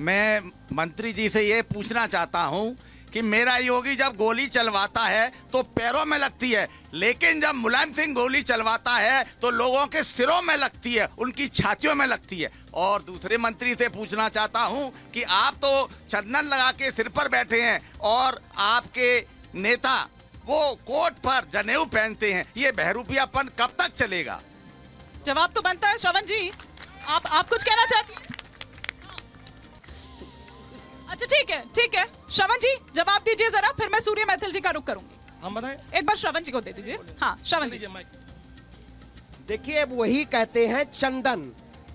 मैं मंत्री जी से ये पूछना चाहता हूं कि मेरा योगी जब गोली चलवाता है तो पैरों में लगती है, लेकिन जब मुलायम सिंह गोली चलवाता है तो लोगों के सिरों में लगती है, उनकी छातियों में लगती है। और दूसरे मंत्री से पूछना चाहता हूं कि आप तो चंदन लगा के सिर पर बैठे हैं और आपके नेता वो कोट पर जनेऊ पहनते हैं, ये बहरूपियापन कब तक चलेगा? जवाब तो बनता है। श्रवण जी, आप कुछ कहना चाहती हैं? अच्छा ठीक है श्रवण जी जवाब दीजिए जरा, फिर मैं सूर्य मैथिल जी का रुख करूंगी। हम बताएं, एक बार श्रवण जी को दे दीजिए। हाँ श्रवण जी। देखिए वही कहते हैं चंदन,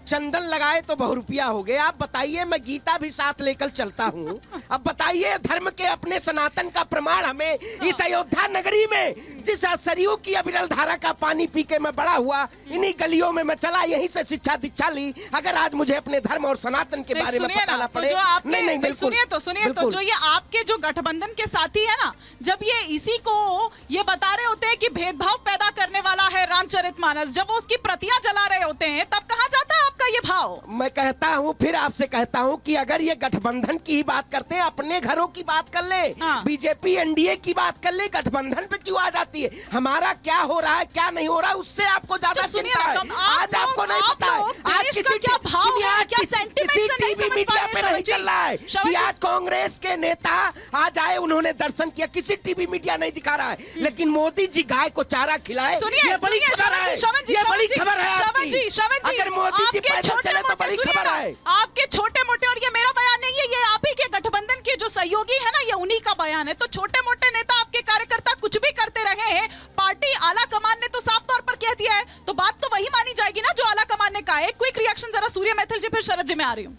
चंदन लगाए तो बहुरुपिया हो गए। आप बताइए, मैं गीता भी साथ लेकर चलता हूँ। अब बताइए, धर्म के अपने सनातन का प्रमाण हमें इस अयोध्या नगरी में जिस सरयू की अविरल धारा का पानी पी के मैं बड़ा हुआ, इन्हीं गलियों में मैं चला, यहीं से शिक्षा दीक्षा ली। अगर आज मुझे अपने धर्म और सनातन के बारे में बताना पड़े, नहीं बिल्कुल सुनिए तो जो ये आपके जो गठबंधन के साथी है ना, जब ये इसी को ये बता रहे होते हैं कि भेदभाव पैदा करने वाला है रामचरितमानस, जब वो उसकी प्रतियां जला रहे होते हैं, तब कहाँ जाता है आपका ये भाव? मैं कहता हूँ, फिर आपसे कहता हूँ कि अगर ये गठबंधन की ही बात करते हैं, अपने घरों की बात कर ले। बीजेपी एनडीए की बात कर ले, गठबंधन पे क्यों आ जाती है? हमारा क्या हो रहा है क्या नहीं हो रहा है, उससे आपको ज्यादा चिंता है। आज आपको नहीं पता है, आज किसी क्या भाव है, क्या सेंटिमेंट टीवी मीडिया पे नहीं चल रहा है कि आज कांग्रेस के नेता आज आए, उन्होंने दर्शन किया, किसी टीवी मीडिया नहीं दिखा रहा है। लेकिन मोदी जी गाय को चारा खिलाए, ये बड़ी खबर है, ये बड़ी खबर है आपकी। अगर मोदी जी पैदल चले तो बड़ी खबर है। आपके छोटे मोटे, और ये मेरा बयान नहीं है, ये आप ही के गठबंधन के जो सहयोगी है ना, ये उन्हीं का बयान है। तो छोटे मोटे नेता, आपके कार्यकर्ता कुछ भी करते रहे हैं, पार्टी आला कमान ने तो साफ तौर पर कह दिया है, तो बात तो वही मानी जाएगी ना जो आला कमान ने कहा है। क्विक रिएक्शन जरा सूर्य मैथिल जी, फिर शरद जी में आ रही हूँ।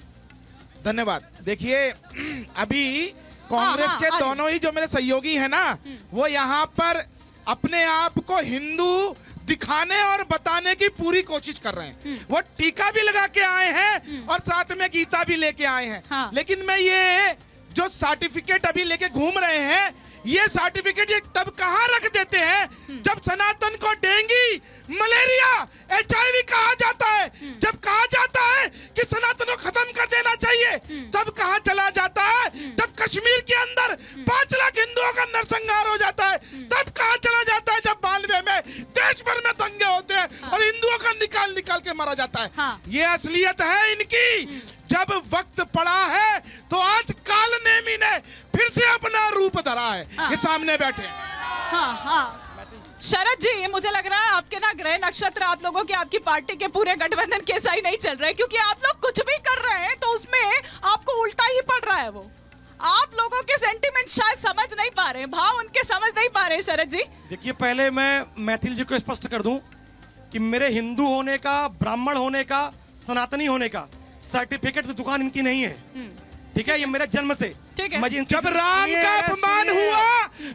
धन्यवाद। देखिए अभी कांग्रेस के दोनों ही जो मेरे सहयोगी हैं ना, वो यहाँ पर अपने आप को हिंदू दिखाने और बताने की पूरी कोशिश कर रहे हैं। वो टीका भी लगा के आए हैं और साथ में गीता भी लेके आए हैं। लेकिन मैं ये जो सर्टिफिकेट अभी लेके घूम रहे हैं, ये सर्टिफिकेट ये तब कहाँ रख देते हैं जब सनातन को डेंगू, मलेरिया, HIV कहा जाता है। जब कहा जाता है कि सनातन को खत्म कर देना चाहिए, तब कहाँ चला जाता है? जब कश्मीर के अंदर 5 लाख हिंदुओं का नरसंहार हो जाता है, तब कहाँ चला जाता है? जब 92 में देश भर में दंगे होते हैं और हिंदुओं का निकाल के मारा जाता है। ये असलियत है इनकी। जब वक्त पड़ा है तो आज काल नेमी ने फिर से अपना रूप धरा है। ये सामने बैठे हैं। शरद जी, मुझे लग रहा है आपके ना ग्रह नक्षत्र आप लोगों के, आपकी पार्टी के पूरे गठबंधन के सही नहीं चल रहे, क्योंकि आप लोग कुछ भी कर रहे हैं तो उसमें आपको उल्टा ही पड़ रहा है। वो आप लोगों के सेंटिमेंट शायद समझ नहीं पा रहे, भाव उनके समझ नहीं पा रहे। शरद जी देखिए, पहले मैं मैथिल जी को स्पष्ट कर दूं कि मेरे हिंदू होने का, ब्राह्मण होने का, सनातनी होने का सर्टिफिकेट तो दुकान इनकी नहीं है। ठीक है, ये मेरे जन्म से। जब राम का अपमान हुआ,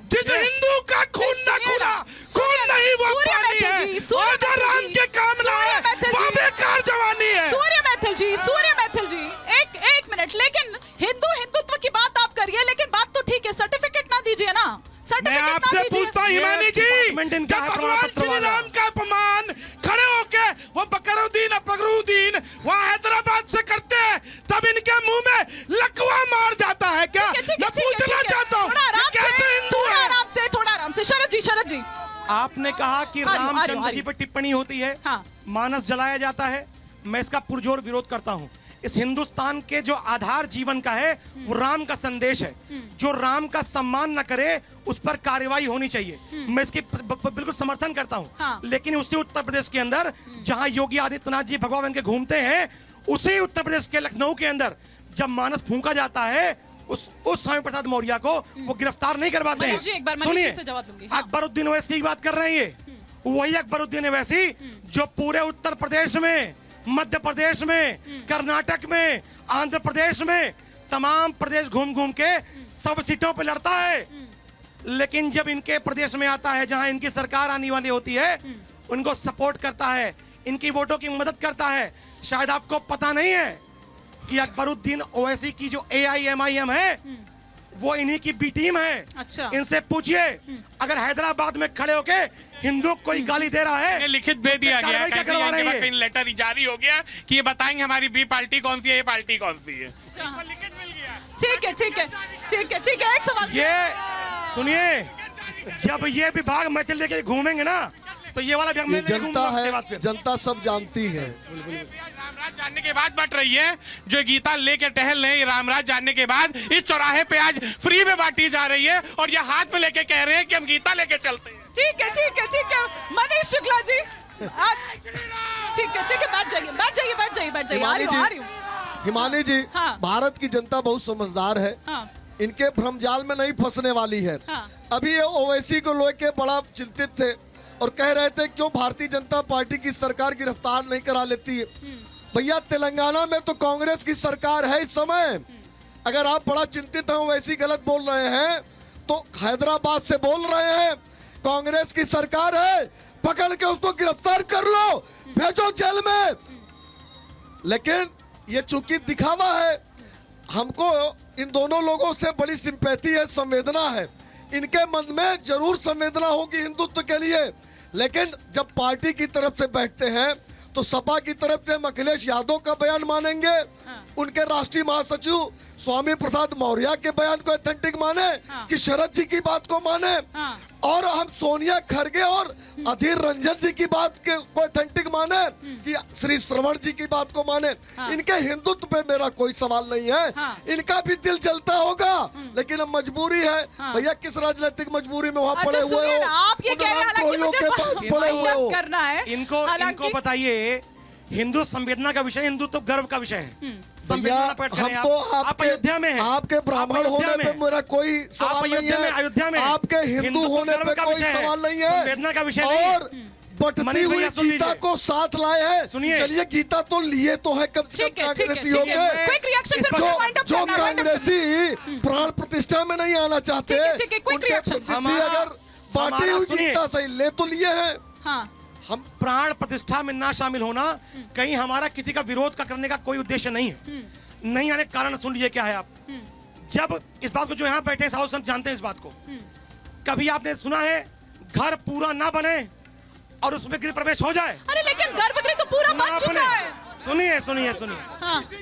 जिस हिंदू का खून न खुला, खून नहीं वो पानी है, और जो राम के काम लाए वो बेकार जवानी है। सूर्य मैथिल जी, एक मिनट। लेकिन हिंदुत्व की बात आप करिए, लेकिन बात तो ठीक है, सर्टिफिकेट ना दीजिए ना। मैं आपसे पूछता हूँ हिमानी जी, जब भगवान श्री राम का अपमान खड़े होके वो बकरुद्दीन वहाँ हैदराबाद से करते हैं, तब इनके मुंह में लकवा मार जाता है क्या? मैं पूछना चाहता हूँ, कैसे हिंदू है? थोड़ा आराम से। शरद जी आपने कहा कि रामचंद्र जी पर टिप्पणी होती है, मानस जलाया जाता है। मैं इसका पुरजोर विरोध करता हूँ। इस हिंदुस्तान के जो आधार जीवन का है वो राम का संदेश है। जो राम का सम्मान न करे उस पर कार्रवाई होनी चाहिए। मैं इसकी बिल्कुल समर्थन करता हूँ। लेकिन उसी उत्तर प्रदेश के अंदर जहां योगी आदित्यनाथ जी भगवा बन के घूमते हैं, उसी उत्तर प्रदेश के लखनऊ के अंदर जब मानस फूंका जाता है, उस स्वामी प्रसाद मौर्य को वो गिरफ्तार नहीं करवाते हैं। सुनिए, अकबरुद्दीन ओवैसी की बात कर रहे हैं। वही अकबरुद्दीन ओवैसी जो पूरे उत्तर प्रदेश में, मध्य प्रदेश में, कर्नाटक में, आंध्र प्रदेश में, तमाम प्रदेश घूम घूम के सब सीटों पे लड़ता है। लेकिन जब इनके प्रदेश में आता है जहां इनकी सरकार आने वाली होती है, उनको सपोर्ट करता है, इनकी वोटों की मदद करता है। शायद आपको पता नहीं है कि अकबरुद्दीन ओवैसी की जो AIMIM है वो इन्हीं की बी टीम है। अच्छा। इनसे पूछिए, अगर हैदराबाद में खड़े होके हिंदू कोई गाली दे रहा है, इन्हें लिखित भेज दिया गया है, क्या करवा रहे हैं? कहीं लेटर जारी हो गया कि ये बताएंगे हमारी बी पार्टी कौन सी है, ये पार्टी कौन सी है। ठीक है ठीक है ठीक है ठीक है। एक सवाल ये सुनिए, जब ये विभाग मैथिल लेके घूमेंगे ना, तो ये वाला विभाग ये मैं लेके जनता घूमूंगा उसके बाद है, फिर। जनता सब जानती है। रामराज जानने के बाद बट रही है, जो गीता लेके टहल रहे हैं, रामराज जानने के बाद इस चौराहे पे आज फ्री में बांटी जा रही है, और ये हाथ में लेके कह रहे हैं कि हम गीता लेके चलते हैं। ठीक है ठीक है ठीक है। मनीष शुक्ला जी आप ठीक है बैठ जाइए बैठ जाइए बैठ जाइए बैठ जाइए। आ रही हूँ आ रही हूँ। हिमानी जी, हाँ। भारत की जनता बहुत समझदार है, हाँ इनके भ्रमजाल में नहीं फंसने वाली है। हाँ। अभी ये ओवैसी को लेके बड़ा चिंतित थे और कह रहे थे क्यों भारतीय जनता पार्टी की सरकार गिरफ्तार नहीं करा लेती है। भैया, तेलंगाना में तो कांग्रेस की सरकार है इस समय। अगर आप बड़ा चिंतित हैं, ओवैसी गलत बोल रहे हैं, तो हैदराबाद से बोल रहे हैं कांग्रेस की सरकार है, पकड़ के उसको गिरफ्तार कर लो, भेजो जेल में। लेकिन ये चूंकि दिखावा है, हमको इन दोनों लोगों से बड़ी सिंपैथी है, संवेदना है। इनके मन में जरूर संवेदना होगी हिंदुत्व के लिए, लेकिन जब पार्टी की तरफ से बैठते हैं तो सपा की तरफ से हम अखिलेश यादव का बयान मानेंगे, उनके राष्ट्रीय महासचिव स्वामी प्रसाद मौर्य के बयान को ऑथेंटिक माने, कि शरद जी की बात को माने, और हम सोनिया खरगे और अधीर रंजन जी की बात को ऑथेंटिक माने, कि श्री श्रवण जी की बात को माने। इनके हिंदुत्व पे मेरा कोई सवाल नहीं है, इनका भी दिल जलता होगा, लेकिन अब मजबूरी है। भैया, किस राजनीतिक मजबूरी में वहाँ पड़े हुए हो, आप ये कह रहे हैं हालांकि मुझे के पास पड़े हुए हो। करना है इनको बताइए, हिंदू संवेदना का विषय, हिंदू तो गर्व का विषय है। भैया, हम तो आप अयोध्या में हैं, आपके ब्राह्मण होने पे मेरा कोई सवाल नहीं है, अयोध्या में आपके हिंदू होने पे कोई सवाल नहीं है, संवेदना का विषय नहीं है। और बटती हुई गीता को साथ लाए हैं। सुनिए, चलिए, गीता तो लिए तो है, कम से कम कांग्रेसी होंगे जो कांग्रेसी प्राण प्रतिष्ठा में नहीं आना चाहते, उनके प्रतिनिधि अगर बांटी हुई गीता सही ले तो लिए हैं। हम प्राण प्रतिष्ठा में ना शामिल होना कहीं हमारा किसी का विरोध का करने का कोई उद्देश्य नहीं है। नहीं आने का कारण सुन लीजिए क्या है। आप जब इस बात को, जो यहाँ बैठे साधु संत जानते हैं इस बात को, कभी आपने सुना है घर पूरा ना बने और उसमें गृह प्रवेश हो जाए? अरे लेकिन गर्भगृह तो पूरा बन चुका है। सुनिए सुनिए सुनिए,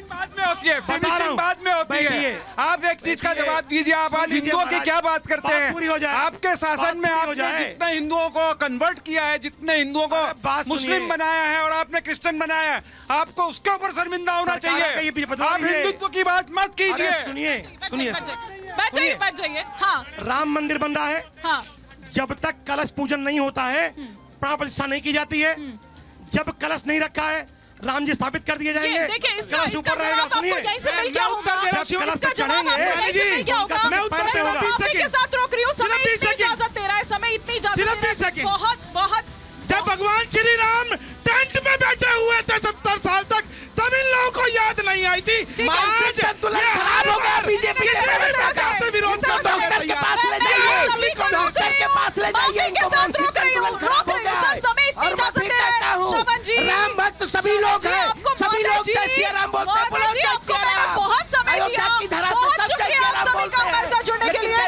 बाद में होती है, फिनिशिंग बाद में होती है। आप एक चीज का जवाब दीजिए, आप आज हिंदुओं की क्या बात करते हैं? पूरी हो जाए। आपके शासन में आपने जितने हिंदुओं को कन्वर्ट किया है, जितने हिंदुओं को मुस्लिम बनाया है और आपने क्रिश्चियन बनाया है, आपको उसके ऊपर शर्मिंदा होना चाहिए। आप हिंदुत्व की बात मत कीजिए। सुनिए सुनिए, बैठ जाइए। हाँ, राम मंदिर बन रहा है, हाँ, जब तक कलश पूजन नहीं होता है, प्राण प्रतिष्ठा नहीं की जाती है। जब कलश नहीं रखा है, राम जी स्थापित कर दिए जाएंगे। देखिए, इसका कलश ऊपर रहेगा। सुनिए, मैं उत्तर दे रहा हूं, कलश पे चढ़ेंगे। मैं उत्तर दे रहा हूं, के साथ रोक रही हूँ। समय इतनी इजाजत दे रहा है, समय इतनी इजाजत सिर्फ 20 सेकंड। बहुत जब भगवान श्री राम टेंट में बैठे हुए थे 70 साल तक, तब इन लोगों को याद नहीं आई थी। मानसिक संतुलन खराब हो गया बीजेपी के विरोध करता है। डॉक्टर के पास ले जाइए, डॉक्टर के पास ले जाइए, इनको मानसिक संतुलन खराब हो गया है। और मैं फिर कहता हूँ, राम भक्त सभी लोग हैं, सभी लोग जय श्री राम बोलते हैं। बोलो